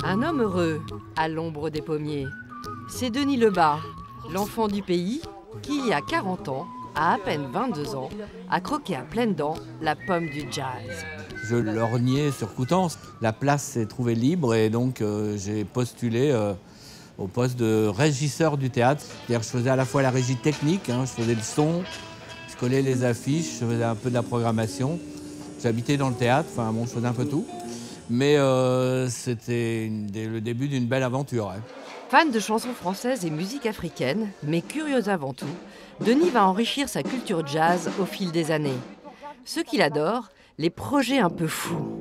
Un homme heureux, à l'ombre des pommiers. C'est Denis Lebas, l'enfant du pays, qui, il y a 40 ans, à peine 22 ans, a croqué à pleines dents la pomme du jazz. Je lorgnais sur Coutances. La place s'est trouvée libre et donc j'ai postulé au poste de régisseur du théâtre. C'est-à-dire que je faisais à la fois la régie technique, je faisais le son, je collais les affiches, je faisais un peu de la programmation. J'habitais dans le théâtre, je faisais un peu tout. Mais c'était le début d'une belle aventure. Fan de chansons françaises et musique africaine, mais curieux avant tout, Denis va enrichir sa culture jazz au fil des années. Ce qu'il adore, les projets un peu fous.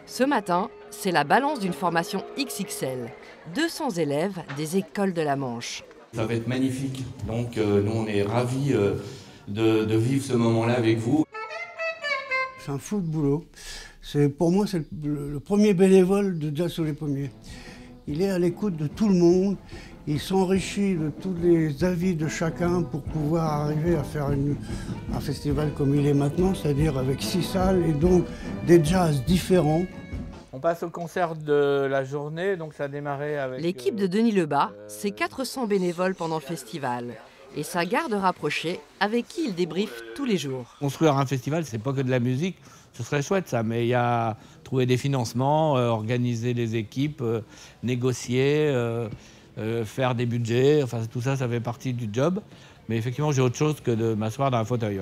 Ce matin, c'est la balance d'une formation XXL. 200 élèves des écoles de la Manche. Ça va être magnifique. Donc nous, on est ravis de vivre ce moment-là avec vous. C'est un fou de boulot. Pour moi, c'est le premier bénévole de Jazz sous les pommiers. Il est à l'écoute de tout le monde. Il s'enrichit de tous les avis de chacun pour pouvoir arriver à faire un festival comme il est maintenant, c'est-à-dire avec 6 salles et donc des jazz différents. On passe au concert de la journée, donc ça a démarré avec... L'équipe de Denis Lebas, c'est 400 bénévoles pendant le festival. Et sa garde rapprochée, avec qui il débriefe tous les jours. Construire un festival, c'est pas que de la musique, ce serait chouette ça, mais il y a trouver des financements, organiser les équipes, négocier, faire des budgets, tout ça, ça fait partie du job. Mais effectivement, j'ai autre chose que de m'asseoir dans un fauteuil.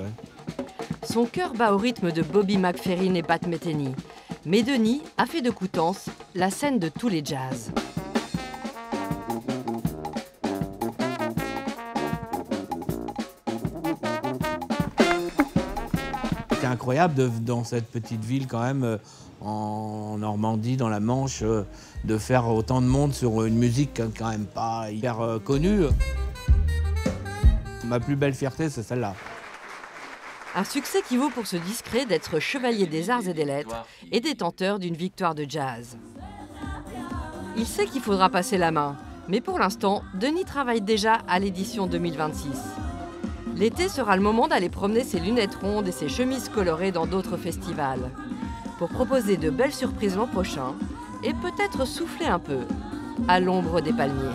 Son cœur bat au rythme de Bobby McFerrin et Pat Metheny. Mais Denis a fait de Coutances la scène de tous les jazz. C'est incroyable dans cette petite ville quand même, en Normandie, dans la Manche, de faire autant de monde sur une musique quand même pas hyper connue. Ma plus belle fierté, c'est celle-là. Un succès qui vaut pour ce discret d'être chevalier des arts et des lettres et détenteur d'une victoire de jazz. Il sait qu'il faudra passer la main, mais pour l'instant, Denis travaille déjà à l'édition 2026. L'été sera le moment d'aller promener ses lunettes rondes et ses chemises colorées dans d'autres festivals, pour proposer de belles surprises l'an prochain et peut-être souffler un peu à l'ombre des palmiers.